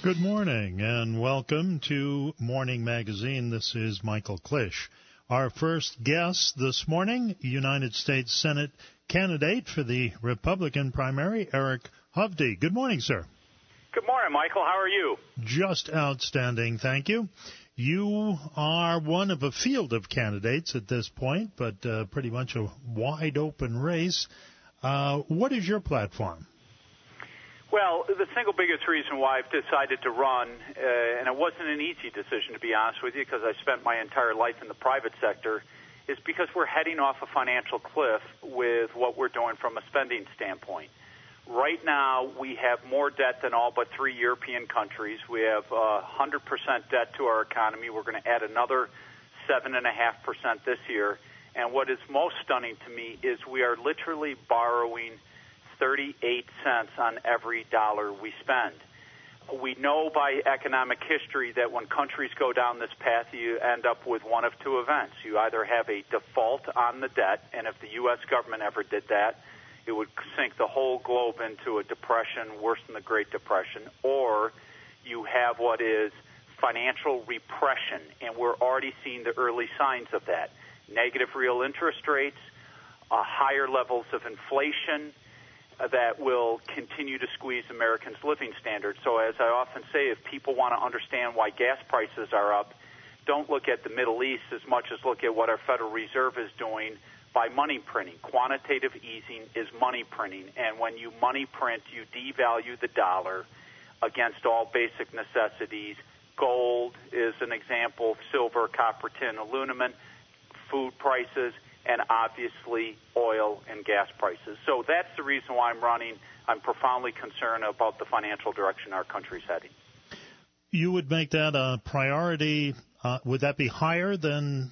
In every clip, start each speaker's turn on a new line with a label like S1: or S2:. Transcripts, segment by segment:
S1: Good morning and welcome to Morning Magazine. This is Michael Clish. Our first guest this morning, United States Senate candidate for the Republican primary, Eric Hovde. Good morning, sir.
S2: Good morning, Michael. How are you?
S1: Just outstanding, thank you. You are one of a field of candidates at this point, but pretty much a wide open race. What is your platform?
S2: Well, the single biggest reason why I've decided to run, and it wasn't an easy decision, to be honest with you, because I spent my entire life in the private sector, is because we're heading off a financial cliff with what we're doing from a spending standpoint. Right now, we have more debt than all but 3 European countries. We have 100% debt to our economy. We're going to add another 7.5% this year. And what is most stunning to me is we are literally borrowing 38 cents on every dollar we spend. We know by economic history that when countries go down this path, you end up with one of two events. You either have a default on the debt, and if the U.S. government ever did that, it would sink the whole globe into a depression worse than the Great Depression, or you have what is financial repression, and we're already seeing the early signs of that. Negative real interest rates, higher levels of inflation, that will continue to squeeze Americans' living standards. So as I often say, if people want to understand why gas prices are up, don't look at the Middle East as much as look at what our Federal Reserve is doing by money printing. Quantitative easing is money printing, and when you money print, you devalue the dollar against all basic necessities. Gold is an example, silver, copper, tin, aluminum, food prices, and obviously oil and gas prices. So that's the reason why I'm running. I'm profoundly concerned about the financial direction our country's heading.
S1: You would make that a priority. Would that be higher than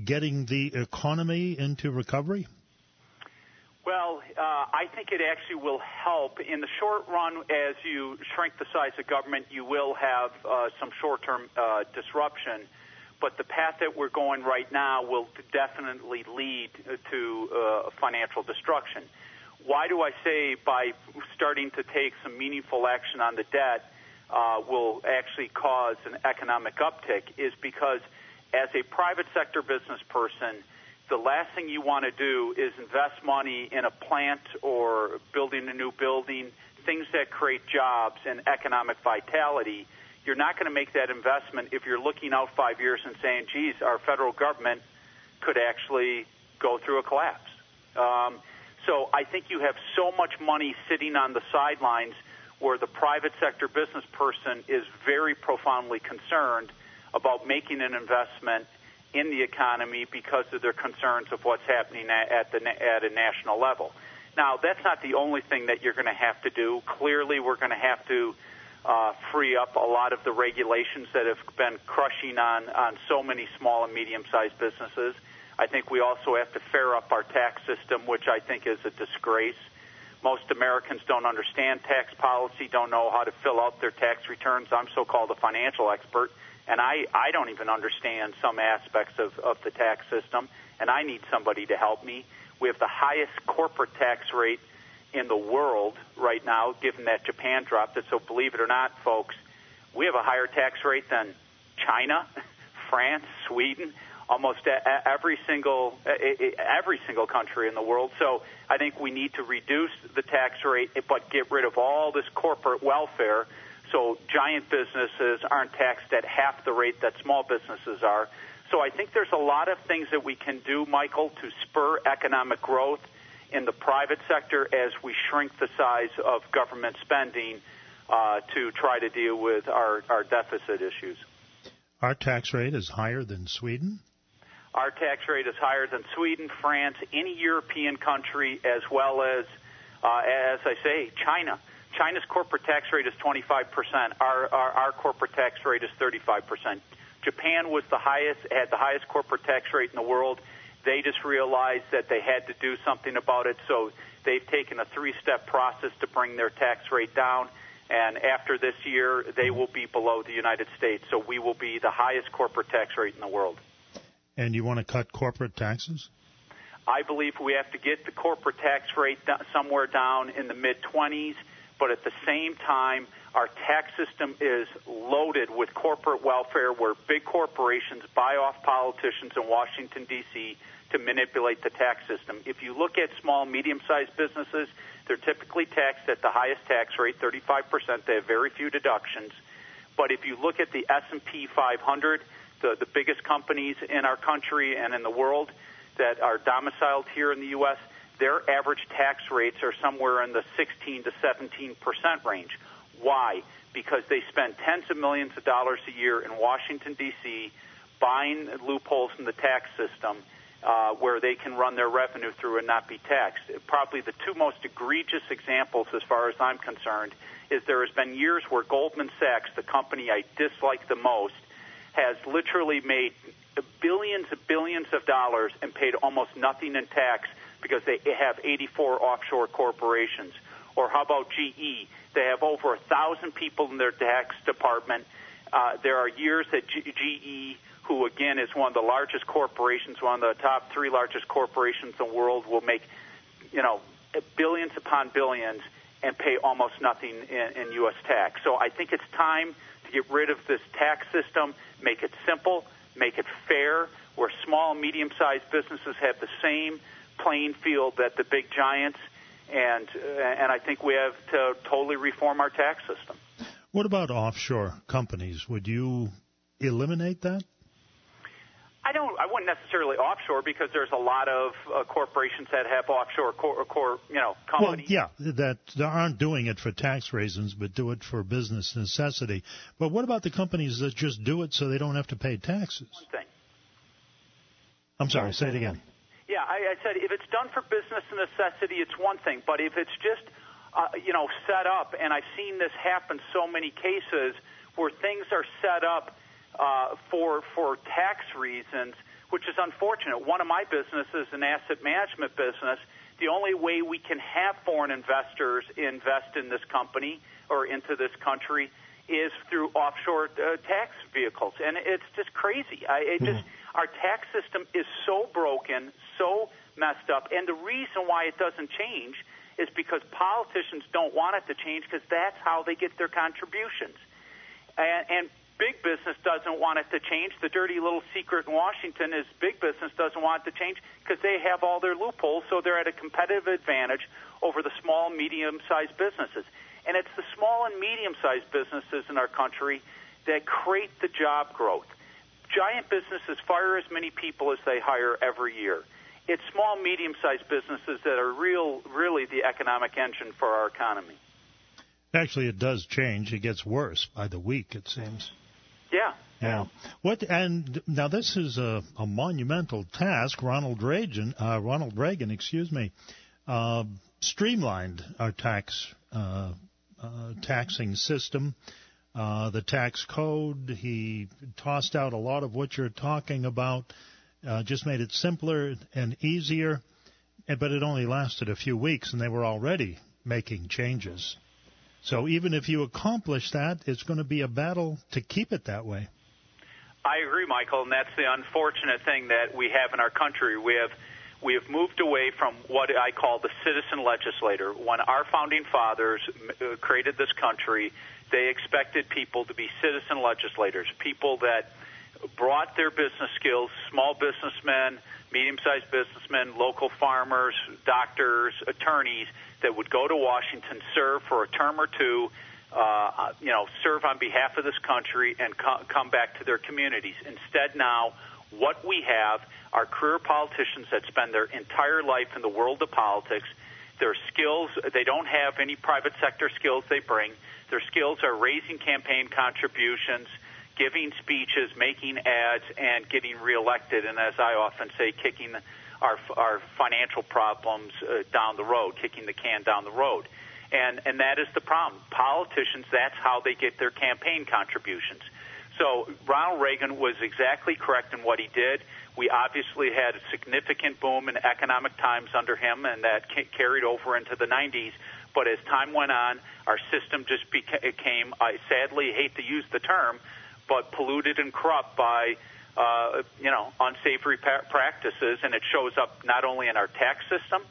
S1: getting the economy into recovery?
S2: Well, I think it actually will help. In the short run, as you shrink the size of government, you will have some short-term disruption. But the path that we're going right now will definitely lead to financial destruction. Why do I say by starting to take some meaningful action on the debt will actually cause an economic uptick is because as a private sector business person, the last thing you want to do is invest money in a plant or building a new building, things that create jobs and economic vitality. You're not going to make that investment if you're looking out 5 years and saying, geez, our federal government could actually go through a collapse. So I think you have so much money sitting on the sidelines where the private sector business person is very profoundly concerned about making an investment in the economy because of their concerns of what's happening at a national level. Now, that's not the only thing that you're going to have to do. Clearly, we're going to have to free up a lot of the regulations that have been crushing on so many small and medium-sized businesses. I think we also have to fair up our tax system, which I think is a disgrace. Most Americans don't understand tax policy, don't know how to fill out their tax returns. I'm so-called a financial expert, and I don't even understand some aspects of the tax system, and I need somebody to help me. We have the highest corporate tax rate in the world right now, given that Japan dropped it. So believe it or not, folks, we have a higher tax rate than China, France, Sweden, almost every single country in the world. So I think we need to reduce the tax rate, but get rid of all this corporate welfare so giant businesses aren't taxed at half the rate that small businesses are. So I think there's a lot of things that we can do, Michael, to spur economic growth in the private sector as we shrink the size of government spending to try to deal with our deficit issues.
S1: Our tax rate is higher than Sweden?
S2: Our tax rate is higher than Sweden, France, any European country, as well as I say, China. China's corporate tax rate is 25%. Our corporate tax rate is 35%. Japan was had the highest corporate tax rate in the world. They just realized that they had to do something about it, so they've taken a three-step process to bring their tax rate down. And after this year, they will be below the United States, so we will be the highest corporate tax rate in the world.
S1: And you want to cut corporate taxes?
S2: I believe we have to get the corporate tax rate somewhere down in the mid-20s, but at the same time, Our tax system is loaded with corporate welfare where big corporations buy off politicians in Washington, D.C. to manipulate the tax system. If you look at small, medium-sized businesses, they're typically taxed at the highest tax rate, 35%. They have very few deductions. But if you look at the S&P 500, the biggest companies in our country and in the world that are domiciled here in the U.S., their average tax rates are somewhere in the 16 to 17% range. Why? Because they spend tens of millions of dollars a year in Washington, D.C., buying loopholes in the tax system where they can run their revenue through and not be taxed. Probably the two most egregious examples, as far as I'm concerned, is there has been years where Goldman Sachs, the company I dislike the most, has literally made billions of dollars and paid almost nothing in tax because they have 84 offshore corporations. Or how about GE? They have over 1,000 people in their tax department. There are years that GE, who again is one of the largest corporations, one of the top 3 largest corporations in the world, will make, billions upon billions and pay almost nothing in U.S. tax. So I think it's time to get rid of this tax system, make it simple, make it fair, where small and medium-sized businesses have the same playing field that the big giants, and I think we have to totally reform our tax system.
S1: What about offshore companies? Would you eliminate that?
S2: I wouldn't necessarily offshore because there's a lot of corporations that have offshore companies.
S1: Well, yeah, that aren't doing it for tax reasons, but do it for business necessity. But what about the companies that just do it so they don't have to pay taxes?
S2: One thing.
S1: I'm sorry, say it again.
S2: Yeah, I said if it's done for business necessity, it's one thing. But if it's just, set up, and I've seen this happen so many cases where things are set up for tax reasons, which is unfortunate. One of my businesses, an asset management business, the only way we can have foreign investors invest in this company or into this country is through offshore tax vehicles. And it's just crazy. Our tax system is so broken, so messed up. And the reason why it doesn't change is because politicians don't want it to change because that's how they get their contributions. And big business doesn't want it to change. The dirty little secret in Washington is big business doesn't want it to change because they have all their loopholes, so they're at a competitive advantage over the small, medium-sized businesses. And it's the small and medium-sized businesses in our country that create the job growth. Giant businesses fire as many people as they hire every year. It's small, medium-sized businesses that are really the economic engine for our economy.
S1: Actually, it does change. It gets worse by the week, it seems.
S2: Yeah.
S1: Yeah. And now this is a monumental task. Ronald Reagan, streamlined our taxing system, the tax code. He tossed out a lot of what you're talking about, just made it simpler and easier, but it only lasted a few weeks, and they were already making changes. So even if you accomplish that, it's going to be a battle to keep it that way.
S2: I agree, Michael, and that's the unfortunate thing that we have in our country. We have moved away from what I call the citizen legislator. When our founding fathers created this country, they expected people to be citizen legislators, people that brought their business skills, small businessmen, medium-sized businessmen, local farmers, doctors, attorneys, that would go to Washington, serve for a term or two, serve on behalf of this country, and come back to their communities. Instead now, what we have are career politicians that spend their entire life in the world of politics. Their skills, they don't have any private sector skills they bring. Their skills are raising campaign contributions, giving speeches, making ads, and getting reelected, and as I often say, kicking our financial problems down the road, kicking the can down the road. And that is the problem. Politicians, that's how they get their campaign contributions. So Ronald Reagan was exactly correct in what he did. We obviously had a significant boom in economic times under him, and that carried over into the 90s. But as time went on, our system just became, I sadly hate to use the term, but polluted and corrupt by unsavory practices, and it shows up not only in our tax system,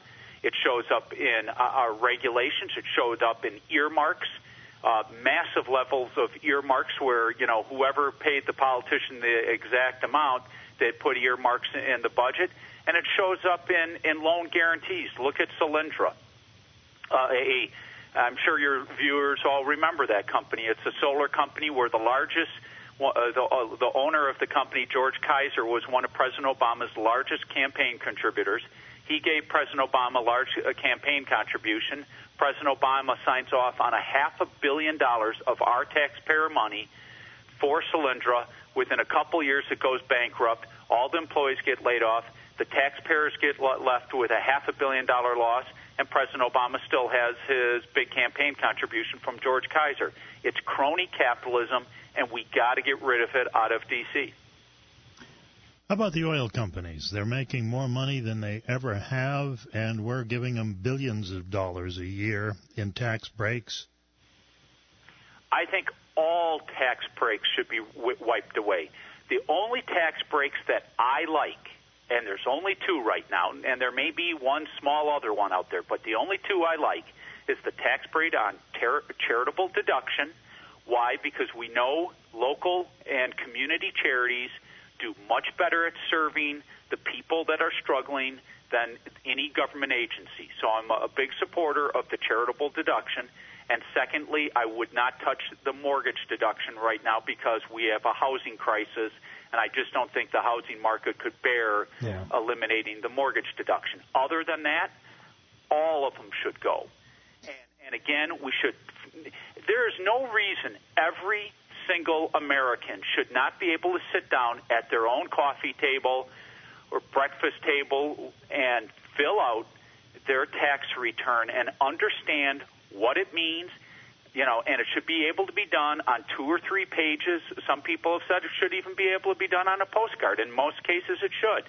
S2: it shows up in our regulations, it shows up in earmarks. massive levels of earmarks where, whoever paid the politician the exact amount, they put earmarks in the budget, and it shows up in loan guarantees. Look at Solyndra. I'm sure your viewers all remember that company. It's a solar company where the largest, the owner of the company, George Kaiser, was one of President Obama's largest campaign contributors. He gave President Obama a large campaign contribution. President Obama signs off on $500 million of our taxpayer money for Solyndra. Within a couple years, it goes bankrupt. All the employees get laid off. The taxpayers get left with $500 million loss, and President Obama still has his big campaign contribution from George Kaiser. It's crony capitalism, and we got to get rid of it out of D.C.
S1: How about the oil companies? They're making more money than they ever have, and we're giving them billions of dollars a year in tax breaks.
S2: I think all tax breaks should be wiped away. The only tax breaks that I like, and there's only two right now, and there may be one small other one out there, but the only two I like is the tax break on charitable deduction. Why? Because we know local and community charities do much better at serving the people that are struggling than any government agency. So I'm a big supporter of the charitable deduction. And secondly, I would not touch the mortgage deduction right now because we have a housing crisis, and I just don't think the housing market could bear eliminating the mortgage deduction. Other than that, all of them should go. And again, there is no reason every single American should not be able to sit down at their own coffee table or breakfast table and fill out their tax return and understand what it means, and it should be able to be done on 2 or 3 pages. Some people have said it should even be able to be done on a postcard. In most cases, it should.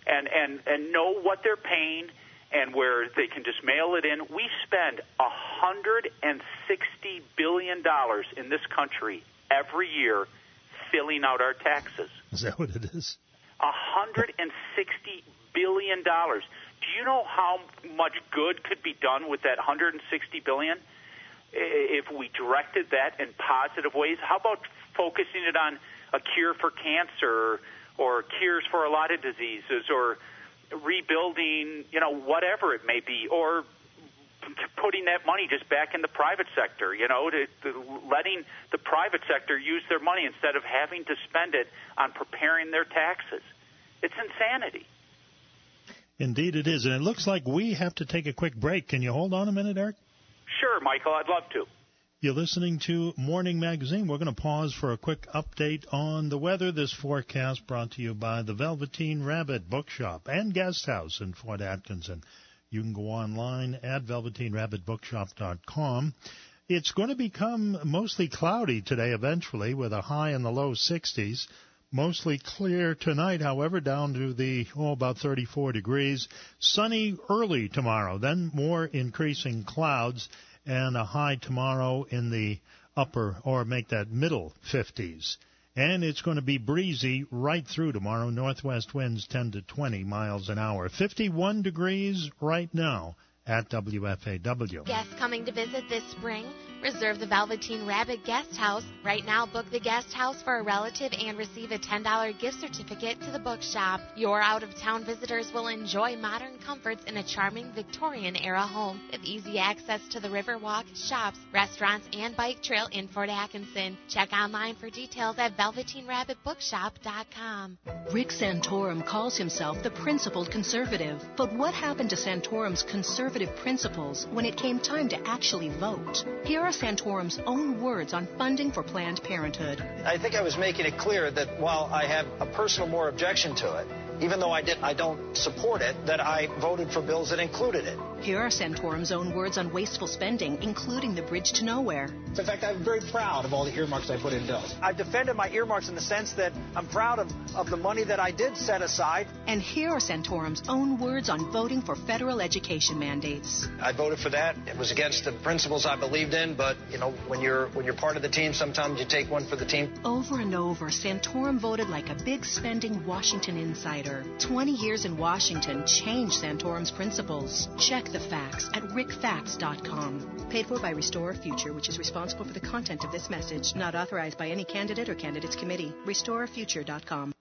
S2: And know what they're paying and where they can just mail it in. We spend $160 billion in this country every year filling out our taxes.
S1: Is that what it is?
S2: $160 billion. Do you know how much good could be done with that $160 billion if we directed that in positive ways? How about focusing it on a cure for cancer or cures for a lot of diseases or rebuilding, whatever it may be, or putting that money just back in the private sector, letting the private sector use their money instead of having to spend it on preparing their taxes. It's insanity.
S1: Indeed it is, and it looks like we have to take a quick break. Can you hold on a minute, Eric?
S2: Sure, Michael, I'd love to.
S1: You're listening to Morning Magazine. We're going to pause for a quick update on the weather. This forecast brought to you by the Velveteen Rabbit Bookshop and Guest House in Fort Atkinson. You can go online at velveteenrabbitbookshop.com. It's going to become mostly cloudy today eventually with a high in the low 60s. Mostly clear tonight, however, down to about 34 degrees. Sunny early tomorrow, then more increasing clouds, and a high tomorrow in the upper, or make that middle 50s. And it's going to be breezy right through tomorrow. Northwest winds 10 to 20 miles an hour. 51 degrees right now at WFAW.
S3: Guests coming to visit this spring? Reserve the Velveteen Rabbit Guest House. Right now, book the guest house for a relative and receive a $10 gift certificate to the bookshop. Your out-of-town visitors will enjoy modern comforts in a charming Victorian-era home with easy access to the Riverwalk, shops, restaurants, and bike trail in Fort Atkinson. Check online for details at velveteenrabbitbookshop.com.
S4: Rick Santorum calls himself the principled conservative. But what happened to Santorum's conservative principles when it came time to actually vote? Here are Santorum's own words on funding for Planned Parenthood.
S5: I think I was making it clear that while I have a personal more objection to it, even though I don't support it, that I voted for bills that included it.
S4: Here are Santorum's own words on wasteful spending, including the Bridge to Nowhere.
S6: In fact, I'm very proud of all the earmarks I put in bills.
S5: I've defended my earmarks in the sense that I'm proud of the money that I did set aside.
S4: And here are Santorum's own words on voting for federal education mandates.
S5: I voted for that. It was against the principles I believed in, but, when you're part of the team, sometimes you take one for the team.
S4: Over and over, Santorum voted like a big spending Washington insider. insider. 20 years in Washington changed Santorum's principles. Check the facts at rickfacts.com. Paid for by Restore Future, which is responsible for the content of this message. Not authorized by any candidate or candidates committee. RestoreFuture.com.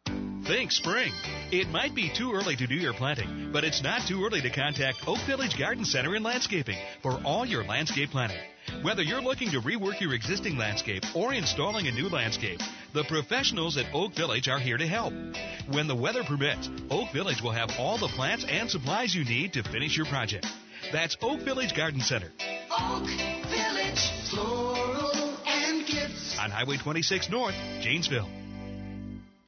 S7: Think spring. It might be too early to do your planting, but it's not too early to contact Oak Village Garden Center and Landscaping for all your landscape planning. Whether you're looking to rework your existing landscape or installing a new landscape, the professionals at Oak Village are here to help. When the weather permits, Oak Village will have all the plants and supplies you need to finish your project. That's Oak Village Garden Center.
S8: Oak Village, floral and gifts.
S7: On Highway 26 North, Janesville.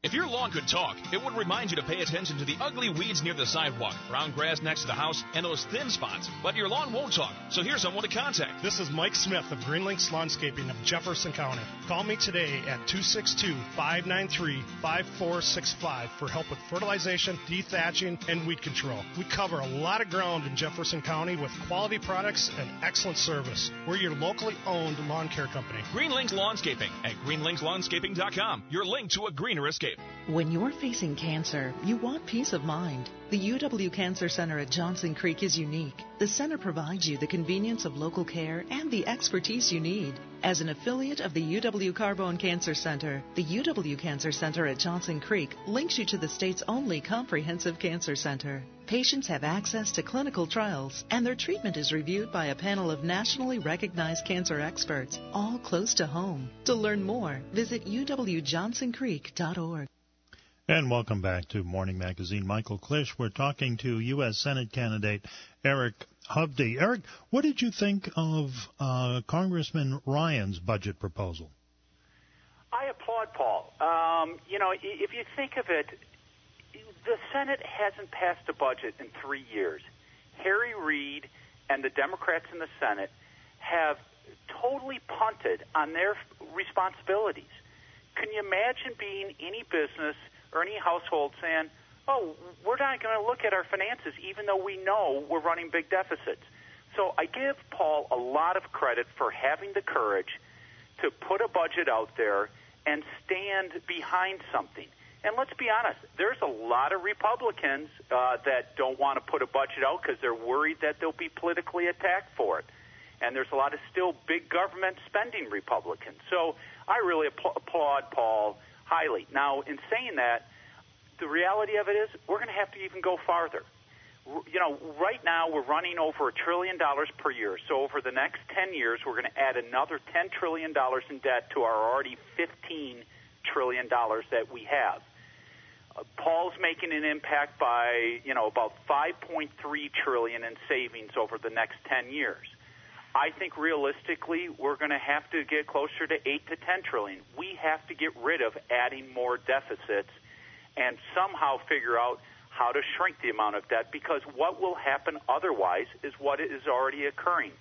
S9: If your lawn could talk, it would remind you to pay attention to the ugly weeds near the sidewalk, brown grass next to the house, and those thin spots. But your lawn won't talk, so here's someone to contact.
S10: This is Mike Smith of Green Links Landscaping of Jefferson County. Call me today at 262-593-5465 for help with fertilization, dethatching, and weed control. We cover a lot of ground in Jefferson County with quality products and excellent service. We're your locally owned lawn care company.
S9: Green Links Landscaping at greenlinkslandscaping.com, your link to a greener escape.
S11: When you're facing cancer, you want peace of mind. The UW Cancer Center at Johnson Creek is unique. The center provides you the convenience of local care and the expertise you need. As an affiliate of the UW Carbone Cancer Center, the UW Cancer Center at Johnson Creek links you to the state's only comprehensive cancer center. Patients have access to clinical trials, and their treatment is reviewed by a panel of nationally recognized cancer experts, all close to home. To learn more, visit uwjohnsoncreek.org.
S1: And welcome back to Morning Magazine. Michael Clish. We're talking to U.S. Senate candidate Eric Hovde. Eric, what did you think of Congressman Ryan's budget proposal?
S2: I applaud Paul. If you think of it, the Senate hasn't passed a budget in 3 years. Harry Reid and the Democrats in the Senate have totally punted on their responsibilities. Can you imagine being any business or any household saying, oh, we're not going to look at our finances even though we know we're running big deficits? So I give Paul a lot of credit for having the courage to put a budget out there and stand behind something. And let's be honest, there's a lot of Republicans that don't want to put a budget out because they're worried that they'll be politically attacked for it. And there's a lot of still big government spending Republicans. So I really applaud Paul highly. Now, in saying that, the reality of it is we're going to have to even go farther. Right now we're running over $1 trillion per year. So over the next 10 years, we're going to add another $10 trillion in debt to our already $15 trillion that we have. Paul's making an impact by, about $5.3 trillion in savings over the next 10 years. I think realistically we're going to have to get closer to 8 to 10 trillion. We have to get rid of adding more deficits and somehow figure out how to shrink the amount of debt, because what will happen otherwise is what is already occurring.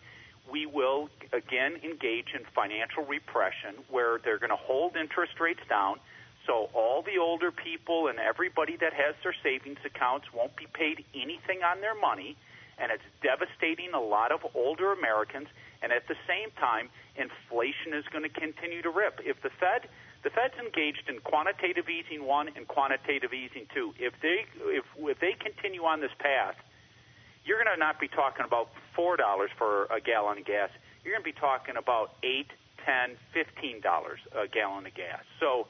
S2: We will, again, engage in financial repression where they're going to hold interest rates down, so all the older people and everybody that has their savings accounts won't be paid anything on their money, and it's devastating a lot of older Americans. And at the same time, inflation is going to continue to rip. If the Fed's engaged in quantitative easing 1 and quantitative easing 2, if they continue on this path, you're going to not be talking about $4 for a gallon of gas. You're going to be talking about $8, $10, $15 a gallon of gas. So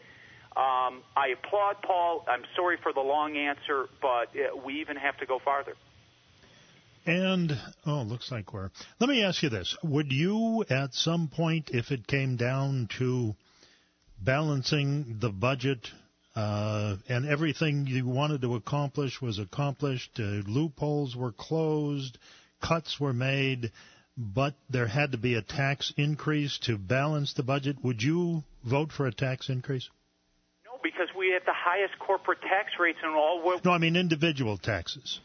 S2: I applaud Paul. I'm sorry for the long answer, but we even have to go farther.
S1: And, looks like let me ask you this. Would you, at some point, if it came down to balancing the budget and everything you wanted to accomplish was accomplished, loopholes were closed, cuts were made, but there had to be a tax increase to balance the budget, would you vote for a tax increase?
S2: No, because we have the highest corporate tax rates in all world.
S1: No, I mean individual taxes.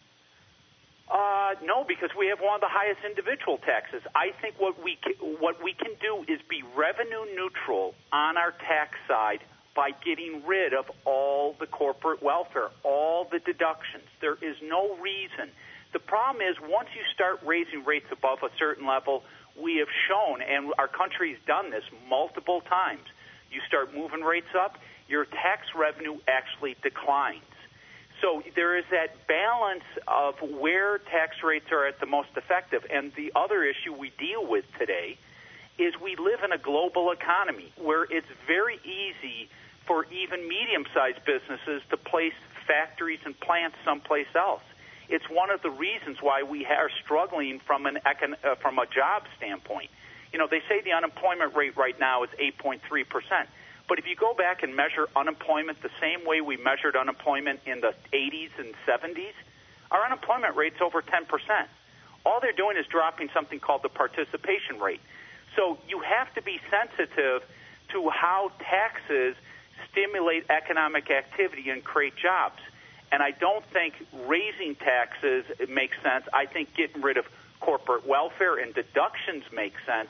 S2: No, because we have one of the highest individual taxes. I think what we can do is be revenue neutral on our tax side by getting rid of all the corporate welfare, all the deductions. There is no reason. The problem is once you start raising rates above a certain level, we have shown, and our country's done this multiple times, you start moving rates up, your tax revenue actually declines. So there is that balance of where tax rates are at the most effective. And the other issue we deal with today is we live in a global economy where it's very easy for even medium-sized businesses to place factories and plants someplace else. It's one of the reasons why we are struggling from a job standpoint. You know, they say the unemployment rate right now is 8.3%. But if you go back and measure unemployment the same way we measured unemployment in the 80s and 70s, our unemployment rate's over 10%. All they're doing is dropping something called the participation rate. So you have to be sensitive to how taxes stimulate economic activity and create jobs. And I don't think raising taxes makes sense. I think getting rid of corporate welfare and deductions makes sense.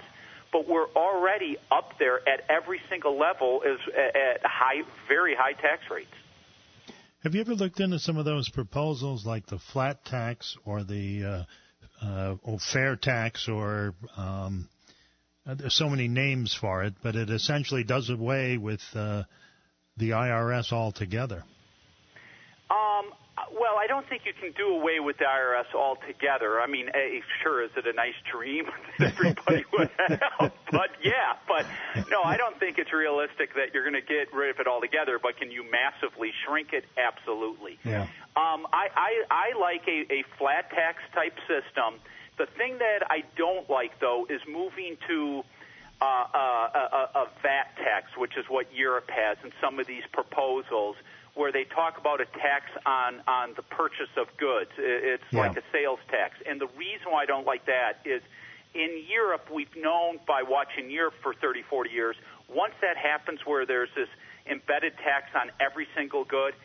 S2: But we're already up there at every single level at very high tax rates.
S1: Have you ever looked into some of those proposals like the flat tax or the fair tax or there's so many names for it, but it essentially does away with the IRS altogether?
S2: Well, I don't think you can do away with the IRS altogether. I mean, sure, is it a nice dream that everybody would have? But no, I don't think it's realistic that you're going to get rid of it altogether, but can you massively shrink it? Absolutely.
S1: Yeah.
S2: I like a flat tax type system. The thing that I don't like, though, is moving to a VAT tax, which is what Europe has in some of these proposals, where they talk about a tax on the purchase of goods. It's like a sales tax. And the reason why I don't like that is in Europe, we've known by watching Europe for 30, 40 years, once that happens where there's this embedded tax on every single good,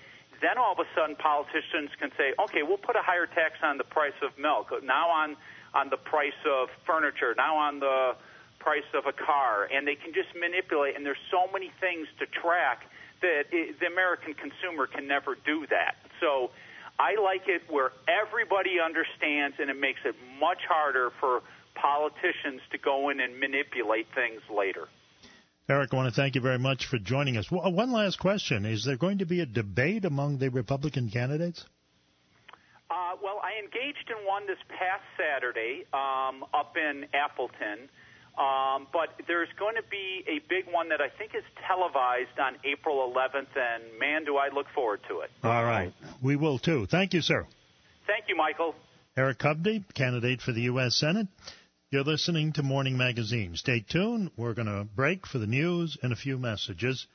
S2: then all of a sudden politicians can say, okay, we'll put a higher tax on the price of milk, now on the price of furniture, now on the price of a car, and they can just manipulate, and there's so many things to track that the American consumer can never do that. So I like it where everybody understands, and it makes it much harder for politicians to go in and manipulate things later.
S1: Eric, I want to thank you very much for joining us. One last question. Is there going to be a debate among the Republican candidates?
S2: Well, I engaged in one this past Saturday up in Appleton. But there's going to be a big one that I think is televised on April 11th, and, man, do I look forward to it.
S1: All right. We will, too. Thank you, sir.
S2: Thank you, Michael.
S1: Eric Cubney, candidate for the U.S. Senate. You're listening to Morning Magazine. Stay tuned. We're going to break for the news and a few messages.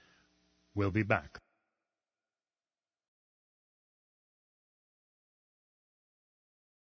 S1: We'll be back.